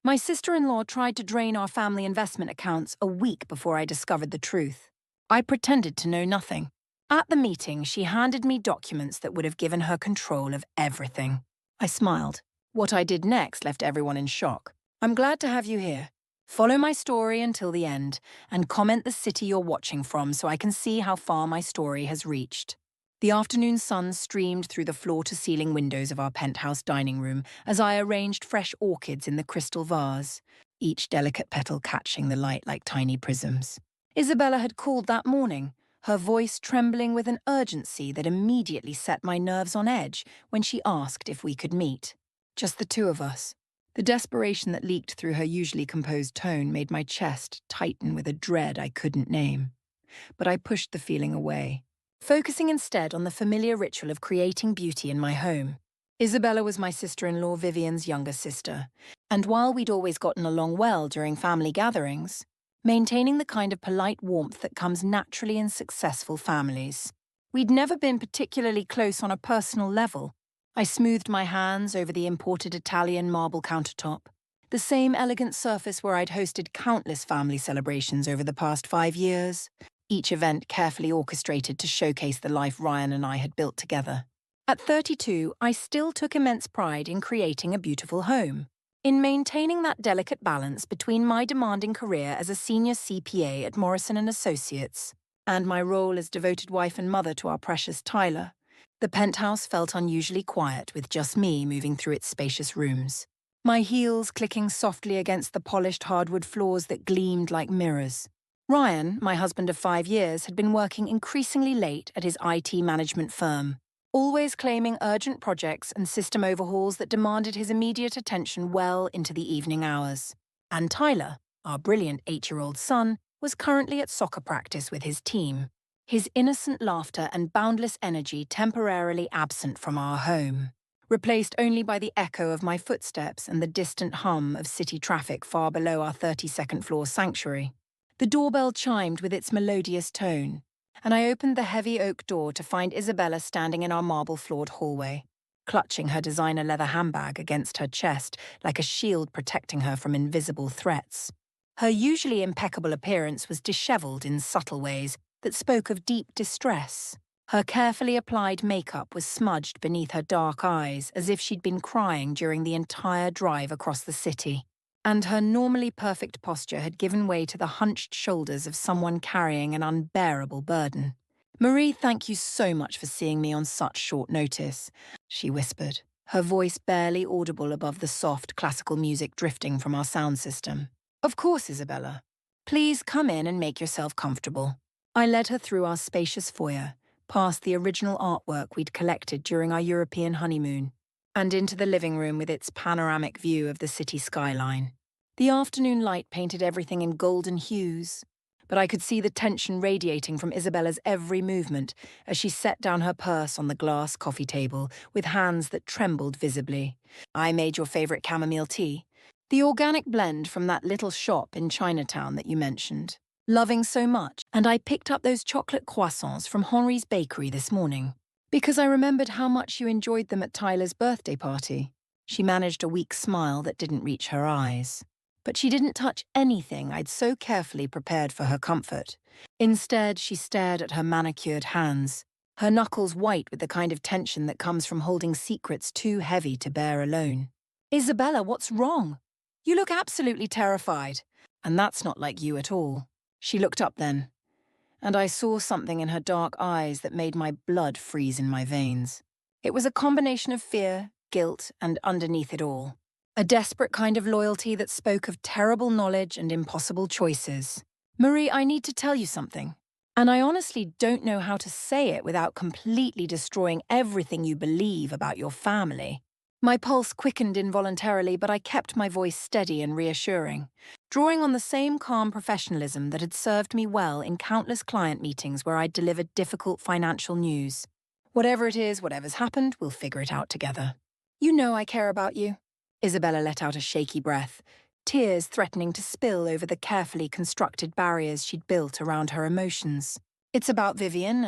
My sister-in-law tried to drain our family investment accounts a week before I discovered the truth. I pretended to know nothing. At the meeting, she handed me documents that would have given her control of everything. I smiled. What I did next left everyone in shock. I'm glad to have you here. Follow my story until the end, and comment the city you're watching from so I can see how far my story has reached. The afternoon sun streamed through the floor-to-ceiling windows of our penthouse dining room as I arranged fresh orchids in the crystal vase, each delicate petal catching the light like tiny prisms. Isabella had called that morning, her voice trembling with an urgency that immediately set my nerves on edge when she asked if we could meet. Just the two of us. The desperation that leaked through her usually composed tone made my chest tighten with a dread I couldn't name. But I pushed the feeling away, focusing instead on the familiar ritual of creating beauty in my home. Isabella was my sister-in-law Vivian's younger sister, and while we'd always gotten along well during family gatherings, maintaining the kind of polite warmth that comes naturally in successful families, we'd never been particularly close on a personal level. I smoothed my hands over the imported Italian marble countertop, the same elegant surface where I'd hosted countless family celebrations over the past 5 years, each event carefully orchestrated to showcase the life Ryan and I had built together. At 32, I still took immense pride in creating a beautiful home, in maintaining that delicate balance between my demanding career as a senior CPA at Morrison & Associates and my role as devoted wife and mother to our precious Tyler. The penthouse felt unusually quiet with just me moving through its spacious rooms, my heels clicking softly against the polished hardwood floors that gleamed like mirrors. Ryan, my husband of 5 years, had been working increasingly late at his IT management firm, always claiming urgent projects and system overhauls that demanded his immediate attention well into the evening hours. And Tyler, our brilliant 8-year-old son, was currently at soccer practice with his team, his innocent laughter and boundless energy temporarily absent from our home, replaced only by the echo of my footsteps and the distant hum of city traffic far below our 32nd floor sanctuary. The doorbell chimed with its melodious tone, and I opened the heavy oak door to find Isabella standing in our marble-floored hallway, clutching her designer leather handbag against her chest like a shield protecting her from invisible threats. Her usually impeccable appearance was disheveled in subtle ways that spoke of deep distress. Her carefully applied makeup was smudged beneath her dark eyes as if she'd been crying during the entire drive across the city. And her normally perfect posture had given way to the hunched shoulders of someone carrying an unbearable burden. "Marie, thank you so much for seeing me on such short notice," she whispered, her voice barely audible above the soft classical music drifting from our sound system. "Of course, Isabella. Please come in and make yourself comfortable." I led her through our spacious foyer, past the original artwork we'd collected during our European honeymoon, and into the living room with its panoramic view of the city skyline. The afternoon light painted everything in golden hues, but I could see the tension radiating from Isabella's every movement as she set down her purse on the glass coffee table with hands that trembled visibly. "I made your favorite chamomile tea, the organic blend from that little shop in Chinatown that you mentioned. Loving so much, and I picked up those chocolate croissants from Henri's bakery this morning, because I remembered how much you enjoyed them at Tyler's birthday party." She managed a weak smile that didn't reach her eyes, but she didn't touch anything I'd so carefully prepared for her comfort. Instead, she stared at her manicured hands, her knuckles white with the kind of tension that comes from holding secrets too heavy to bear alone. "Isabella, what's wrong? You look absolutely terrified, and that's not like you at all." She looked up then, and I saw something in her dark eyes that made my blood freeze in my veins. It was a combination of fear, guilt, and underneath it all, a desperate kind of loyalty that spoke of terrible knowledge and impossible choices. "Marie, I need to tell you something, and I honestly don't know how to say it without completely destroying everything you believe about your family." My pulse quickened involuntarily, but I kept my voice steady and reassuring, drawing on the same calm professionalism that had served me well in countless client meetings where I'd delivered difficult financial news. "Whatever it is, whatever's happened, we'll figure it out together. You know I care about you." Isabella let out a shaky breath, tears threatening to spill over the carefully constructed barriers she'd built around her emotions. "It's about Vivian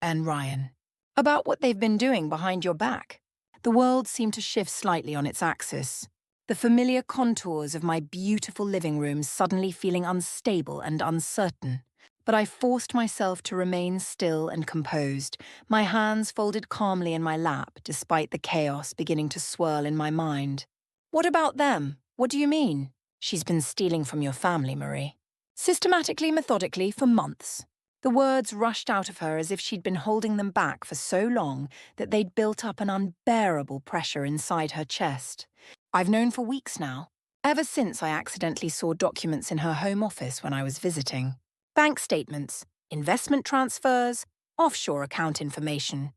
and Ryan. About what they've been doing behind your back." The world seemed to shift slightly on its axis. the familiar contours of my beautiful living room suddenly feeling unstable and uncertain. But I forced myself to remain still and composed, my hands folded calmly in my lap despite the chaos beginning to swirl in my mind. What about them? What do you mean? She's been stealing from your family, Marie. Systematically, methodically, for months. The words rushed out of her as if she'd been holding them back for so long that they'd built up an unbearable pressure inside her chest. I've known for weeks now, ever since I accidentally saw documents in her home office when I was visiting. Bank statements, investment transfers, offshore account information,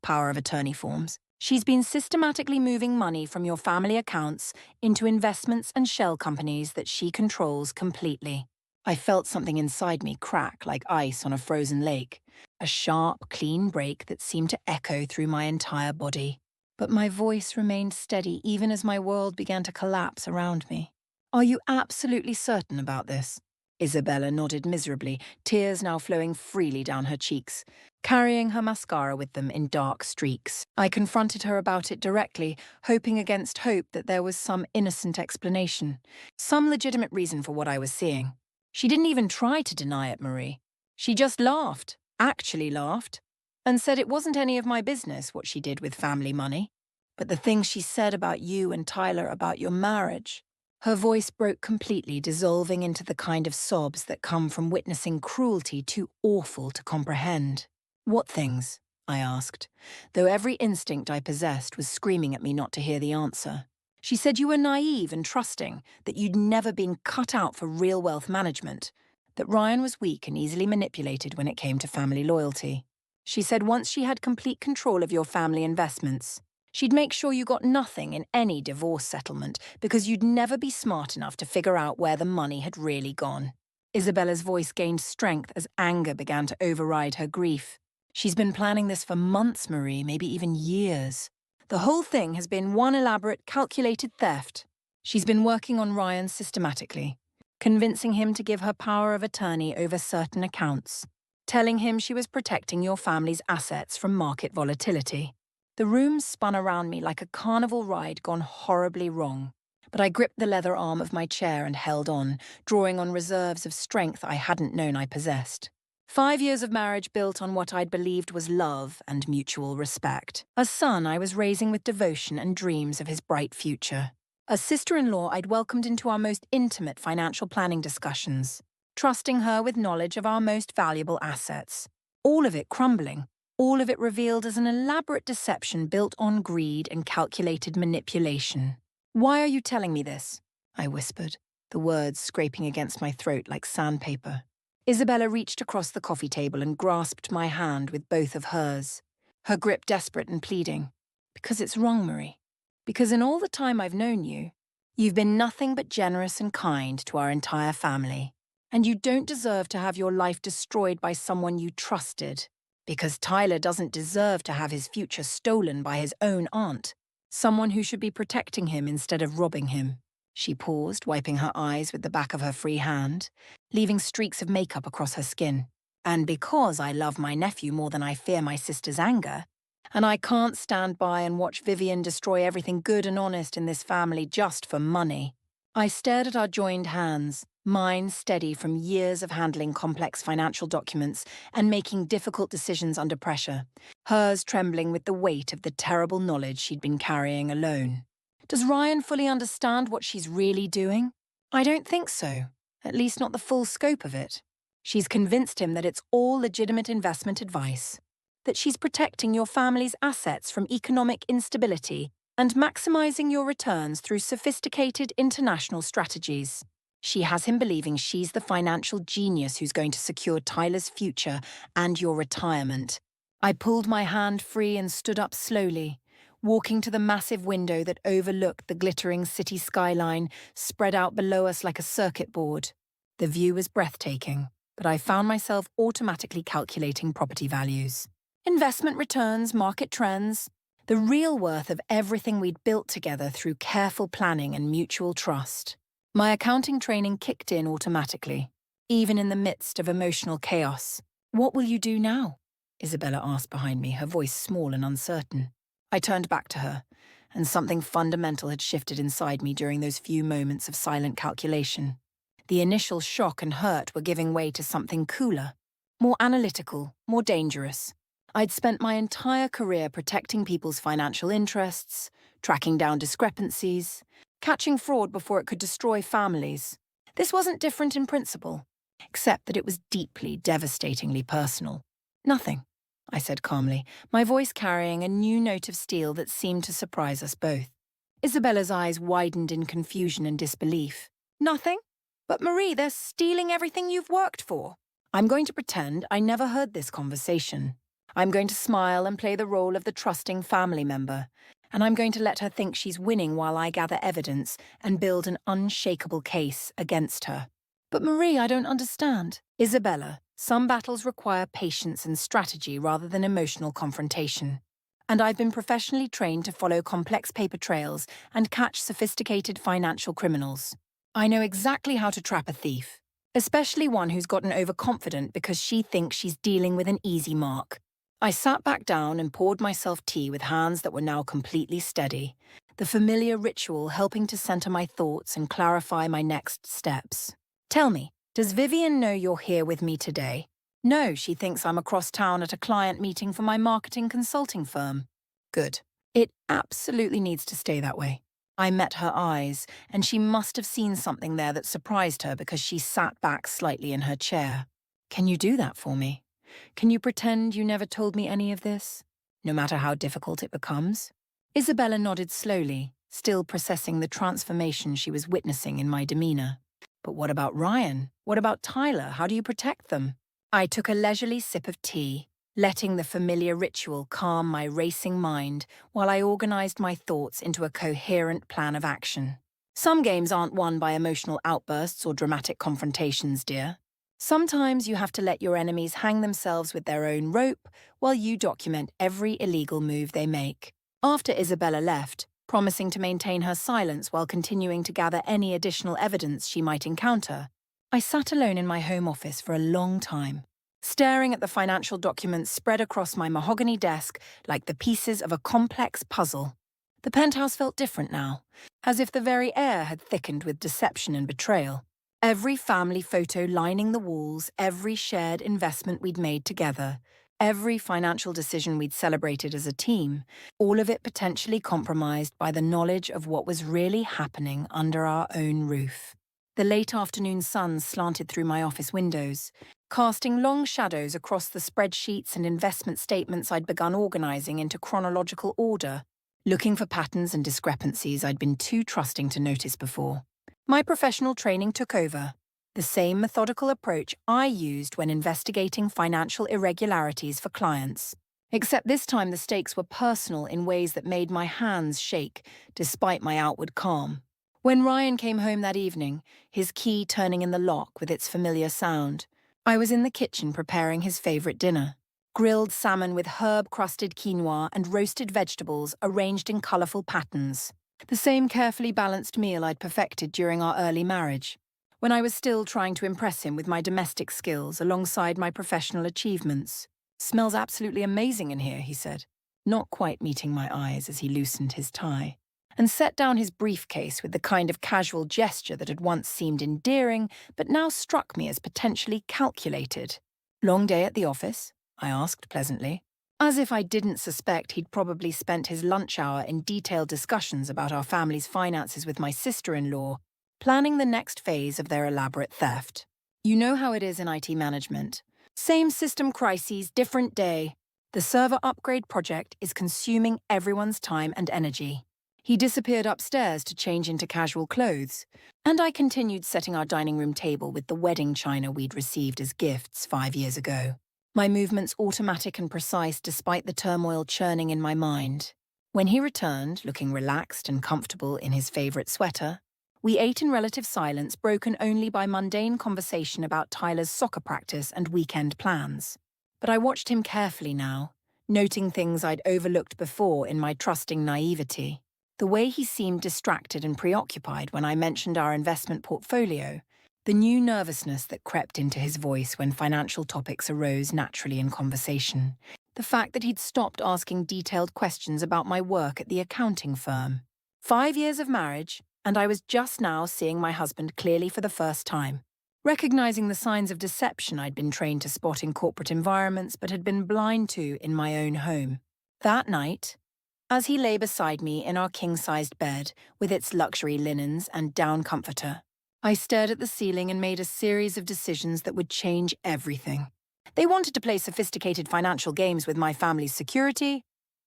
power of attorney forms. She's been systematically moving money from your family accounts into investments and shell companies that she controls completely. I felt something inside me crack like ice on a frozen lake, a sharp, clean break that seemed to echo through my entire body. But my voice remained steady even as my world began to collapse around me. Are you absolutely certain about this? Isabella nodded miserably, tears now flowing freely down her cheeks, carrying her mascara with them in dark streaks. I confronted her about it directly, hoping against hope that there was some innocent explanation, some legitimate reason for what I was seeing. She didn't even try to deny it, Marie. She just laughed, actually laughed, and said it wasn't any of my business what she did with family money. But the things she said about you and Tyler about your marriage. Her voice broke completely, dissolving into the kind of sobs that come from witnessing cruelty too awful to comprehend. What things? I asked, though every instinct I possessed was screaming at me not to hear the answer. She said you were naive and trusting, that you'd never been cut out for real wealth management, that Ryan was weak and easily manipulated when it came to family loyalty. She said once she had complete control of your family investments, she'd make sure you got nothing in any divorce settlement because you'd never be smart enough to figure out where the money had really gone. Isabella's voice gained strength as anger began to override her grief. She's been planning this for months, Marie, maybe even years. The whole thing has been one elaborate, calculated theft. She's been working on Ryan systematically, convincing him to give her power of attorney over certain accounts, telling him she was protecting your family's assets from market volatility. The room spun around me like a carnival ride gone horribly wrong, but I gripped the leather arm of my chair and held on, drawing on reserves of strength I hadn't known I possessed. 5 years of marriage built on what I'd believed was love and mutual respect. A son I was raising with devotion and dreams of his bright future. A sister-in-law I'd welcomed into our most intimate financial planning discussions, trusting her with knowledge of our most valuable assets. All of it crumbling. All of it revealed as an elaborate deception built on greed and calculated manipulation. Why are you telling me this? I whispered, the words scraping against my throat like sandpaper. Isabella reached across the coffee table and grasped my hand with both of hers, her grip desperate and pleading. Because it's wrong, Marie. Because in all the time I've known you, you've been nothing but generous and kind to our entire family. And you don't deserve to have your life destroyed by someone you trusted. Because Tyler doesn't deserve to have his future stolen by his own aunt, someone who should be protecting him instead of robbing him. She paused, wiping her eyes with the back of her free hand, leaving streaks of makeup across her skin. And because I love my nephew more than I fear my sister's anger, and I can't stand by and watch Vivian destroy everything good and honest in this family just for money. I stared at our joined hands, mine steady from years of handling complex financial documents and making difficult decisions under pressure, hers trembling with the weight of the terrible knowledge she'd been carrying alone. Does Ryan fully understand what she's really doing? I don't think so, at least not the full scope of it. She's convinced him that it's all legitimate investment advice, that she's protecting your family's assets from economic instability and maximizing your returns through sophisticated international strategies. She has him believing she's the financial genius who's going to secure Tyler's future and your retirement. I pulled my hand free and stood up slowly, walking to the massive window that overlooked the glittering city skyline spread out below us like a circuit board. The view was breathtaking, but I found myself automatically calculating property values. Investment returns, market trends, the real worth of everything we'd built together through careful planning and mutual trust. My accounting training kicked in automatically, even in the midst of emotional chaos. What will you do now? Isabella asked behind me, her voice small and uncertain. I turned back to her, and something fundamental had shifted inside me during those few moments of silent calculation. The initial shock and hurt were giving way to something cooler, more analytical, more dangerous. I'd spent my entire career protecting people's financial interests, tracking down discrepancies, catching fraud before it could destroy families. This wasn't different in principle, except that it was deeply, devastatingly personal. Nothing, I said calmly, my voice carrying a new note of steel that seemed to surprise us both. Isabella's eyes widened in confusion and disbelief. Nothing? But Marie, they're stealing everything you've worked for. I'm going to pretend I never heard this conversation. I'm going to smile and play the role of the trusting family member, and I'm going to let her think she's winning while I gather evidence and build an unshakable case against her. But Marie, I don't understand. Isabella, some battles require patience and strategy rather than emotional confrontation. And I've been professionally trained to follow complex paper trails and catch sophisticated financial criminals. I know exactly how to trap a thief, especially one who's gotten overconfident because she thinks she's dealing with an easy mark. I sat back down and poured myself tea with hands that were now completely steady, the familiar ritual helping to center my thoughts and clarify my next steps. Tell me, does Vivian know you're here with me today? No, she thinks I'm across town at a client meeting for my marketing consulting firm. Good. It absolutely needs to stay that way. I met her eyes, and she must have seen something there that surprised her because she sat back slightly in her chair. Can you do that for me? Can you pretend you never told me any of this, no matter how difficult it becomes? Isabella nodded slowly, still processing the transformation she was witnessing in my demeanor. But what about Ryan? What about Tyler? How do you protect them? I took a leisurely sip of tea, letting the familiar ritual calm my racing mind while I organized my thoughts into a coherent plan of action. Some games aren't won by emotional outbursts or dramatic confrontations, dear. Sometimes you have to let your enemies hang themselves with their own rope while you document every illegal move they make. After Isabella left, promising to maintain her silence while continuing to gather any additional evidence she might encounter, I sat alone in my home office for a long time, staring at the financial documents spread across my mahogany desk like the pieces of a complex puzzle. The penthouse felt different now, as if the very air had thickened with deception and betrayal. Every family photo lining the walls, every shared investment we'd made together, every financial decision we'd celebrated as a team, all of it potentially compromised by the knowledge of what was really happening under our own roof. The late afternoon sun slanted through my office windows, casting long shadows across the spreadsheets and investment statements I'd begun organizing into chronological order, looking for patterns and discrepancies I'd been too trusting to notice before. My professional training took over, the same methodical approach I used when investigating financial irregularities for clients. Except this time the stakes were personal in ways that made my hands shake, despite my outward calm. When Ryan came home that evening, his key turning in the lock with its familiar sound, I was in the kitchen preparing his favorite dinner. Grilled salmon with herb-crusted quinoa and roasted vegetables arranged in colorful patterns. The same carefully balanced meal I'd perfected during our early marriage, when I was still trying to impress him with my domestic skills alongside my professional achievements. "Smells absolutely amazing in here," he said, not quite meeting my eyes as he loosened his tie, and set down his briefcase with the kind of casual gesture that had once seemed endearing but now struck me as potentially calculated. "Long day at the office?" I asked pleasantly, as if I didn't suspect he'd probably spent his lunch hour in detailed discussions about our family's finances with my sister-in-law, planning the next phase of their elaborate theft. "You know how it is in IT management. Same system crises, different day. The server upgrade project is consuming everyone's time and energy." He disappeared upstairs to change into casual clothes, and I continued setting our dining room table with the wedding china we'd received as gifts 5 years ago. My movements automatic and precise despite the turmoil churning in my mind. When he returned, looking relaxed and comfortable in his favorite sweater, we ate in relative silence, broken only by mundane conversation about Tyler's soccer practice and weekend plans. But I watched him carefully now, noting things I'd overlooked before in my trusting naivety. The way he seemed distracted and preoccupied when I mentioned our investment portfolio, the new nervousness that crept into his voice when financial topics arose naturally in conversation. The fact that he'd stopped asking detailed questions about my work at the accounting firm. 5 years of marriage, and I was just now seeing my husband clearly for the first time. Recognizing the signs of deception I'd been trained to spot in corporate environments but had been blind to in my own home. That night, as he lay beside me in our king-sized bed with its luxury linens and down comforter, I stared at the ceiling and made a series of decisions that would change everything. They wanted to play sophisticated financial games with my family's security?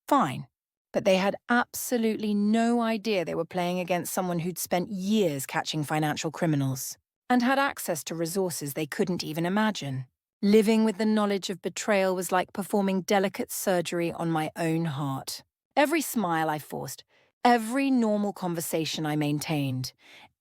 Fine. But they had absolutely no idea they were playing against someone who'd spent years catching financial criminals and had access to resources they couldn't even imagine. Living with the knowledge of betrayal was like performing delicate surgery on my own heart. Every smile I forced, every normal conversation I maintained,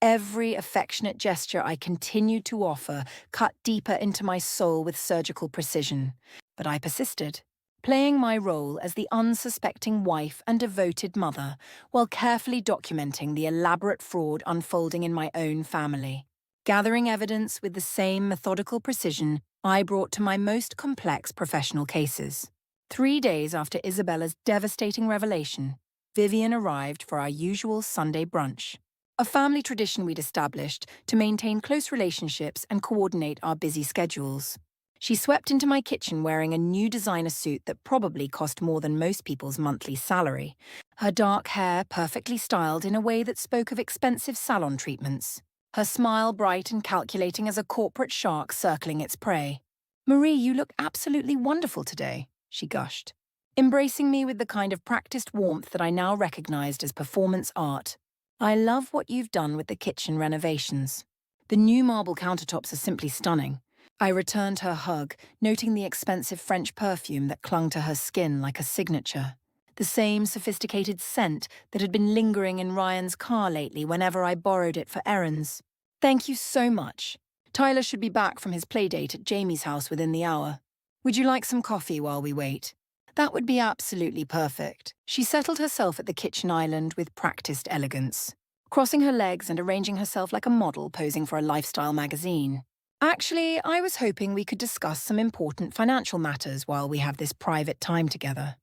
every affectionate gesture I continued to offer cut deeper into my soul with surgical precision. But I persisted, playing my role as the unsuspecting wife and devoted mother, while carefully documenting the elaborate fraud unfolding in my own family. Gathering evidence with the same methodical precision I brought to my most complex professional cases. 3 days after Isabella's devastating revelation, Vivian arrived for our usual Sunday brunch, a family tradition we'd established to maintain close relationships and coordinate our busy schedules. She swept into my kitchen wearing a new designer suit that probably cost more than most people's monthly salary, her dark hair perfectly styled in a way that spoke of expensive salon treatments, her smile bright and calculating as a corporate shark circling its prey. "Marie, you look absolutely wonderful today," she gushed, embracing me with the kind of practiced warmth that I now recognized as performance art. "I love what you've done with the kitchen renovations. The new marble countertops are simply stunning." I returned her hug, noting the expensive French perfume that clung to her skin like a signature. The same sophisticated scent that had been lingering in Ryan's car lately whenever I borrowed it for errands. "Thank you so much. Tyler should be back from his playdate at Jamie's house within the hour. Would you like some coffee while we wait?" "That would be absolutely perfect." She settled herself at the kitchen island with practiced elegance, crossing her legs and arranging herself like a model posing for a lifestyle magazine. "Actually, I was hoping we could discuss some important financial matters while we have this private time together.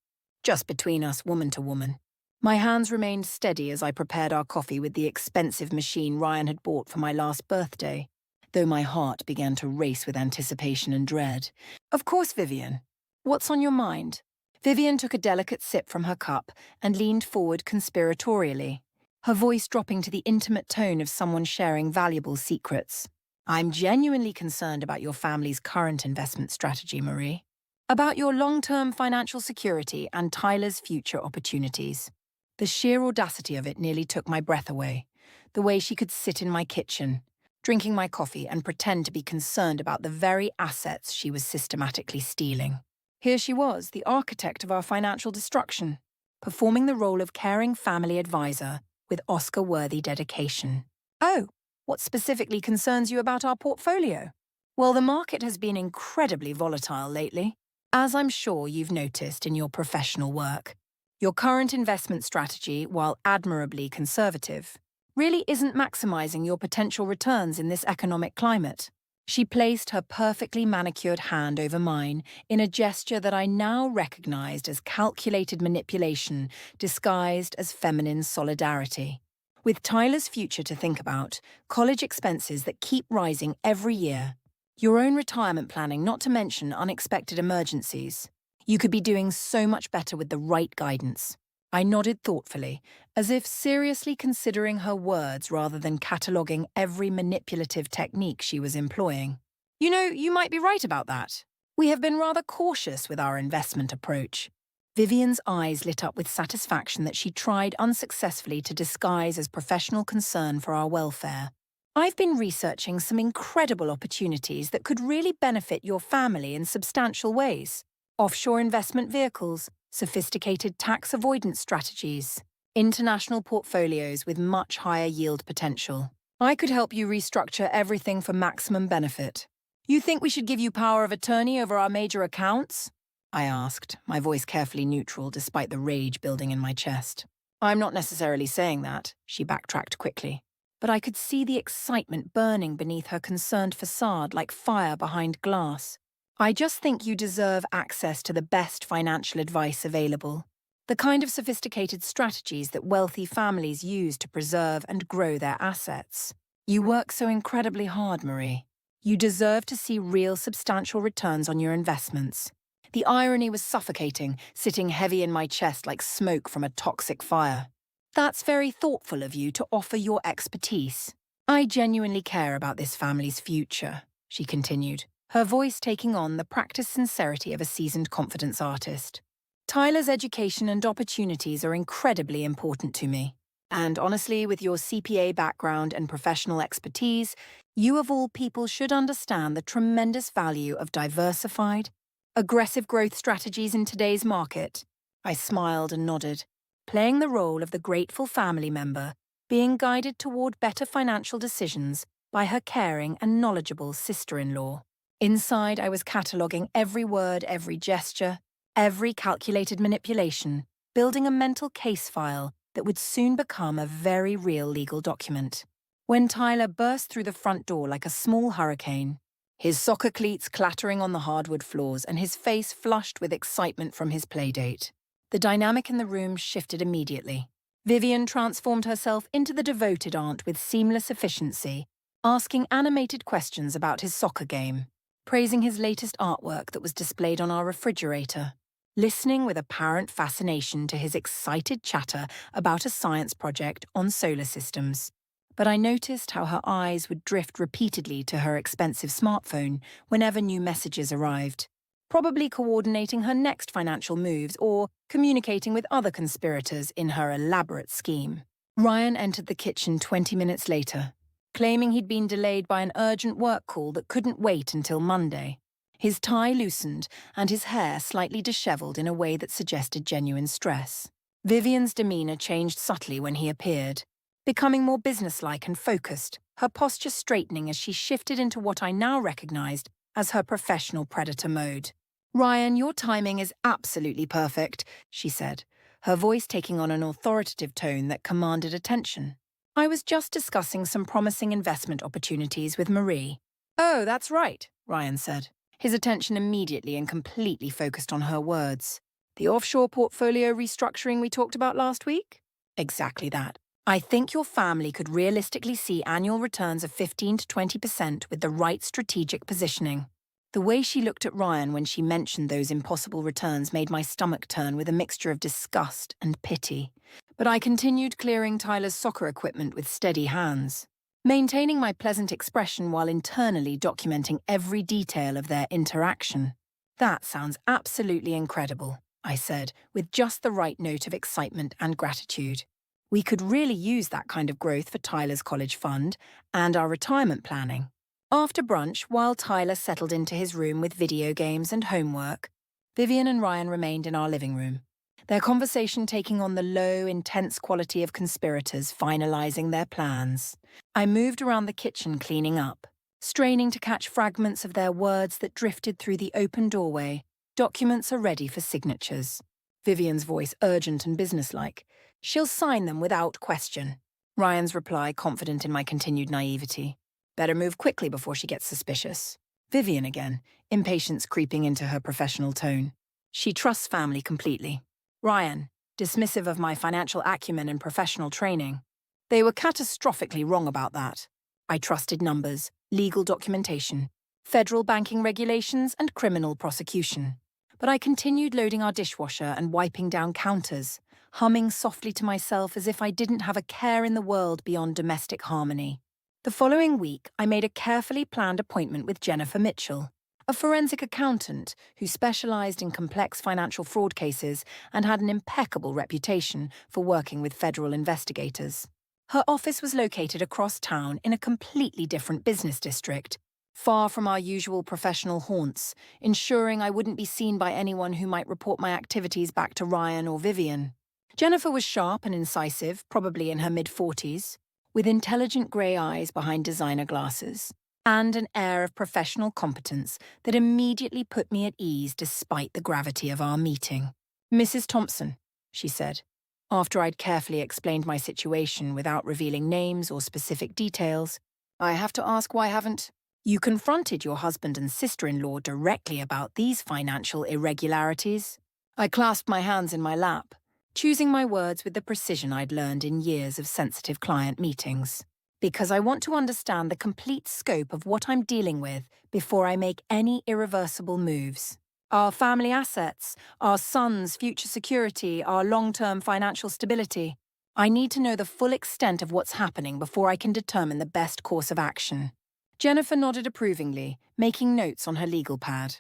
Just between us, woman to woman." My hands remained steady as I prepared our coffee with the expensive machine Ryan had bought for my last birthday, though my heart began to race with anticipation and dread. "Of course, Vivian. What's on your mind?" Vivian took a delicate sip from her cup and leaned forward conspiratorially, her voice dropping to the intimate tone of someone sharing valuable secrets. "I'm genuinely concerned about your family's current investment strategy, Marie. About your long-term financial security and Tyler's future opportunities." The sheer audacity of it nearly took my breath away. The way she could sit in my kitchen, drinking my coffee, and pretend to be concerned about the very assets she was systematically stealing. Here she was, the architect of our financial destruction, performing the role of caring family advisor with Oscar-worthy dedication. "Oh, what specifically concerns you about our portfolio?" "Well, the market has been incredibly volatile lately, as I'm sure you've noticed in your professional work. Your current investment strategy, while admirably conservative, really isn't maximizing your potential returns in this economic climate." She placed her perfectly manicured hand over mine in a gesture that I now recognized as calculated manipulation disguised as feminine solidarity. "With Tyler's future to think about, college expenses that keep rising every year, your own retirement planning, not to mention unexpected emergencies, you could be doing so much better with the right guidance." I nodded thoughtfully, as if seriously considering her words rather than cataloguing every manipulative technique she was employing. "You know, you might be right about that. We have been rather cautious with our investment approach." Vivian's eyes lit up with satisfaction that she tried unsuccessfully to disguise as professional concern for our welfare. "I've been researching some incredible opportunities that could really benefit your family in substantial ways. Offshore investment vehicles, sophisticated tax avoidance strategies, international portfolios with much higher yield potential. I could help you restructure everything for maximum benefit." "You think we should give you power of attorney over our major accounts?" I asked, my voice carefully neutral despite the rage building in my chest. "I'm not necessarily saying that," she backtracked quickly, but I could see the excitement burning beneath her concerned facade like fire behind glass. I just think you deserve access to the best financial advice available. The kind of sophisticated strategies that wealthy families use to preserve and grow their assets. You work so incredibly hard, Marie. You deserve to see real substantial returns on your investments. The irony was suffocating, sitting heavy in my chest like smoke from a toxic fire. That's very thoughtful of you to offer your expertise. I genuinely care about this family's future, she continued, her voice taking on the practiced sincerity of a seasoned confidence artist. Tyler's education and opportunities are incredibly important to me. And honestly, with your CPA background and professional expertise, you of all people should understand the tremendous value of diversified, aggressive growth strategies in today's market. I smiled and nodded, playing the role of the grateful family member, being guided toward better financial decisions by her caring and knowledgeable sister-in-law. Inside, I was cataloguing every word, every gesture, every calculated manipulation, building a mental case file that would soon become a very real legal document. When Tyler burst through the front door like a small hurricane, his soccer cleats clattering on the hardwood floors and his face flushed with excitement from his playdate, the dynamic in the room shifted immediately. Vivian transformed herself into the devoted aunt with seamless efficiency, asking animated questions about his soccer game, praising his latest artwork that was displayed on our refrigerator, listening with apparent fascination to his excited chatter about a science project on solar systems. But I noticed how her eyes would drift repeatedly to her expensive smartphone whenever new messages arrived, probably coordinating her next financial moves or communicating with other conspirators in her elaborate scheme. Ryan entered the kitchen 20 minutes later, claiming he'd been delayed by an urgent work call that couldn't wait until Monday. His tie loosened and his hair slightly disheveled in a way that suggested genuine stress. Vivian's demeanor changed subtly when he appeared, becoming more businesslike and focused, her posture straightening as she shifted into what I now recognized as her professional predator mode. "Ryan, your timing is absolutely perfect," she said, her voice taking on an authoritative tone that commanded attention. "I was just discussing some promising investment opportunities with Marie." "Oh, that's right," Ryan said, his attention immediately and completely focused on her words. "The offshore portfolio restructuring we talked about last week?" "Exactly that. I think your family could realistically see annual returns of 15 to 20% with the right strategic positioning." The way she looked at Ryan when she mentioned those impossible returns made my stomach turn with a mixture of disgust and pity. But I continued clearing Tyler's soccer equipment with steady hands, maintaining my pleasant expression while internally documenting every detail of their interaction. "That sounds absolutely incredible," I said, with just the right note of excitement and gratitude. "We could really use that kind of growth for Tyler's college fund and our retirement planning." After brunch, while Tyler settled into his room with video games and homework, Vivian and Ryan remained in our living room, their conversation taking on the low, intense quality of conspirators finalizing their plans. I moved around the kitchen cleaning up, straining to catch fragments of their words that drifted through the open doorway. "Documents are ready for signatures." Vivian's voice urgent and businesslike. "She'll sign them without question." Ryan's reply confident in my continued naivety. "Better move quickly before she gets suspicious." Vivian again, impatience creeping into her professional tone. "She trusts family completely." Ryan, dismissive of my financial acumen and professional training. "They were catastrophically wrong about that. I trusted numbers, legal documentation, federal banking regulations, and criminal prosecution." But I continued loading our dishwasher and wiping down counters, humming softly to myself as if I didn't have a care in the world beyond domestic harmony. The following week, I made a carefully planned appointment with Jennifer Mitchell, a forensic accountant who specialized in complex financial fraud cases and had an impeccable reputation for working with federal investigators. Her office was located across town in a completely different business district, far from our usual professional haunts, ensuring I wouldn't be seen by anyone who might report my activities back to Ryan or Vivian. Jennifer was sharp and incisive, probably in her mid-40s, with intelligent grey eyes behind designer glasses, and an air of professional competence that immediately put me at ease despite the gravity of our meeting. "Mrs. Thompson," she said, after I'd carefully explained my situation without revealing names or specific details, "I have to ask why haven't—" You confronted your husband and sister-in-law directly about these financial irregularities. I clasped my hands in my lap, choosing my words with the precision I'd learned in years of sensitive client meetings. Because I want to understand the complete scope of what I'm dealing with before I make any irreversible moves. Our family assets, our son's future security, our long-term financial stability. I need to know the full extent of what's happening before I can determine the best course of action. Jennifer nodded approvingly, making notes on her legal pad.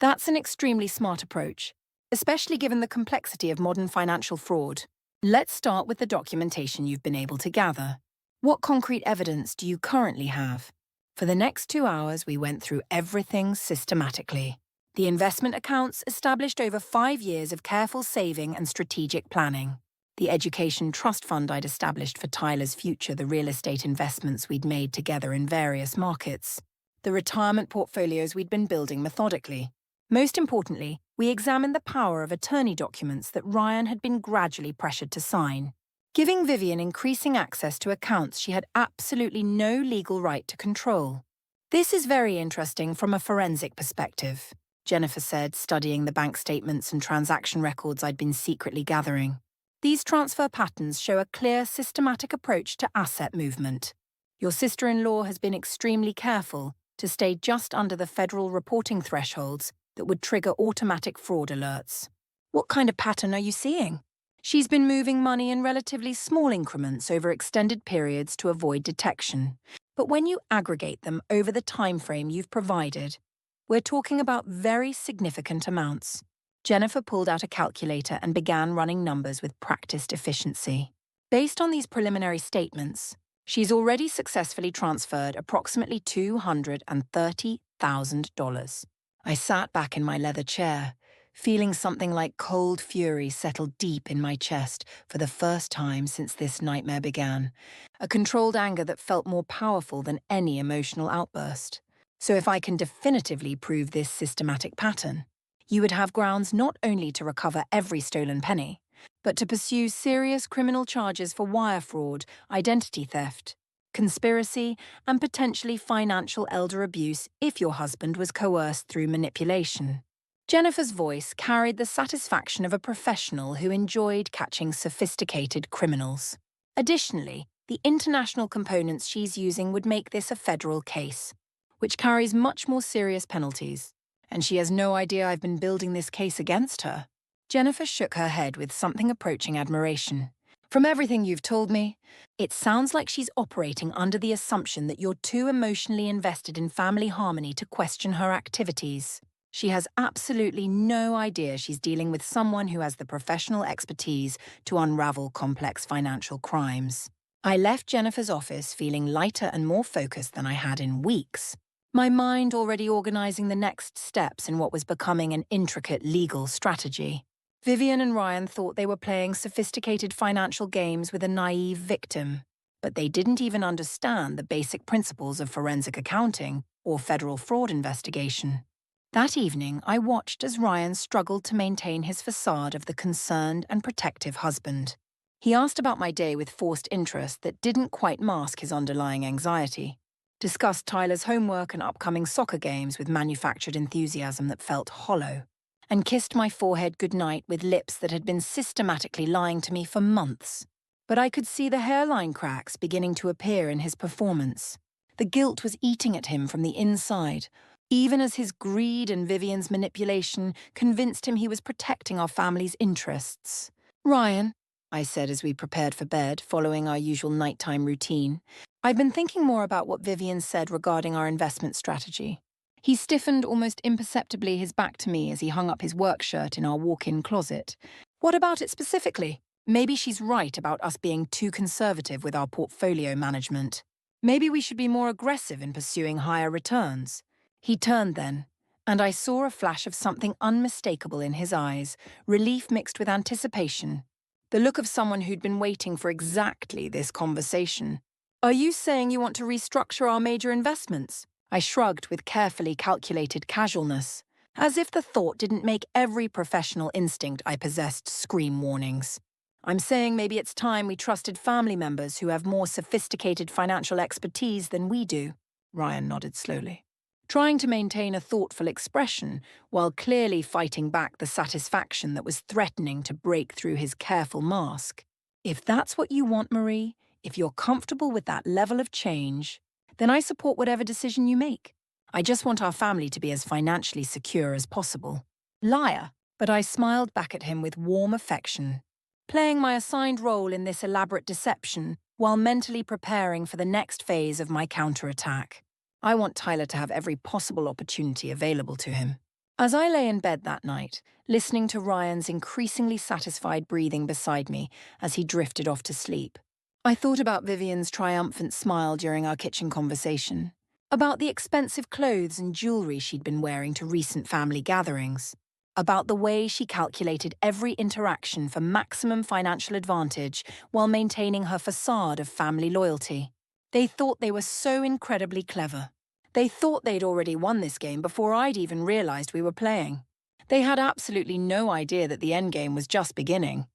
That's an extremely smart approach, especially given the complexity of modern financial fraud. Let's start with the documentation you've been able to gather. What concrete evidence do you currently have? For the next 2 hours, we went through everything systematically. The investment accounts established over 5 years of careful saving and strategic planning. The education trust fund I'd established for Tyler's future, the real estate investments we'd made together in various markets, the retirement portfolios we'd been building methodically. Most importantly, we examined the power of attorney documents that Ryan had been gradually pressured to sign, giving Vivian increasing access to accounts she had absolutely no legal right to control. This is very interesting from a forensic perspective, Jennifer said, studying the bank statements and transaction records I'd been secretly gathering. These transfer patterns show a clear, systematic approach to asset movement. Your sister-in-law has been extremely careful to stay just under the federal reporting thresholds that would trigger automatic fraud alerts. What kind of pattern are you seeing? She's been moving money in relatively small increments over extended periods to avoid detection. But when you aggregate them over the time frame you've provided, we're talking about very significant amounts. Jennifer pulled out a calculator and began running numbers with practiced efficiency. Based on these preliminary statements, she's already successfully transferred approximately $230,000. I sat back in my leather chair, feeling something like cold fury settle deep in my chest for the first time since this nightmare began, a controlled anger that felt more powerful than any emotional outburst. So if I can definitively prove this systematic pattern, you would have grounds not only to recover every stolen penny, but to pursue serious criminal charges for wire fraud, identity theft, conspiracy, and potentially financial elder abuse if your husband was coerced through manipulation. Jennifer's voice carried the satisfaction of a professional who enjoyed catching sophisticated criminals. Additionally, the international components she's using would make this a federal case, which carries much more serious penalties. And she has no idea I've been building this case against her. Jennifer shook her head with something approaching admiration. From everything you've told me, it sounds like she's operating under the assumption that you're too emotionally invested in family harmony to question her activities. She has absolutely no idea she's dealing with someone who has the professional expertise to unravel complex financial crimes. I left Jennifer's office feeling lighter and more focused than I had in weeks, my mind already organizing the next steps in what was becoming an intricate legal strategy. Vivian and Ryan thought they were playing sophisticated financial games with a naive victim, but they didn't even understand the basic principles of forensic accounting or federal fraud investigation. That evening, I watched as Ryan struggled to maintain his facade of the concerned and protective husband. He asked about my day with forced interest that didn't quite mask his underlying anxiety, discussed Tyler's homework and upcoming soccer games with manufactured enthusiasm that felt hollow, and kissed my forehead goodnight with lips that had been systematically lying to me for months. But I could see the hairline cracks beginning to appear in his performance. The guilt was eating at him from the inside, even as his greed and Vivian's manipulation convinced him he was protecting our family's interests. "Ryan," I said as we prepared for bed, following our usual nighttime routine, "I've been thinking more about what Vivian said regarding our investment strategy." He stiffened almost imperceptibly his back to me as he hung up his work shirt in our walk-in closet. "What about it specifically? Maybe she's right about us being too conservative with our portfolio management. Maybe we should be more aggressive in pursuing higher returns." He turned then, and I saw a flash of something unmistakable in his eyes, relief mixed with anticipation. The look of someone who'd been waiting for exactly this conversation. "Are you saying you want to restructure our major investments?" I shrugged with carefully calculated casualness, as if the thought didn't make every professional instinct I possessed scream warnings. "I'm saying maybe it's time we trusted family members who have more sophisticated financial expertise than we do." Ryan nodded slowly, trying to maintain a thoughtful expression while clearly fighting back the satisfaction that was threatening to break through his careful mask. If that's what you want, Marie, if you're comfortable with that level of change, then I support whatever decision you make. I just want our family to be as financially secure as possible. Liar. But I smiled back at him with warm affection, playing my assigned role in this elaborate deception while mentally preparing for the next phase of my counterattack. I want Tyler to have every possible opportunity available to him. As I lay in bed that night, listening to Ryan's increasingly satisfied breathing beside me as he drifted off to sleep, I thought about Vivian's triumphant smile during our kitchen conversation, about the expensive clothes and jewelry she'd been wearing to recent family gatherings, about the way she calculated every interaction for maximum financial advantage while maintaining her facade of family loyalty. They thought they were so incredibly clever. They thought they'd already won this game before I'd even realized we were playing. They had absolutely no idea that the endgame was just beginning.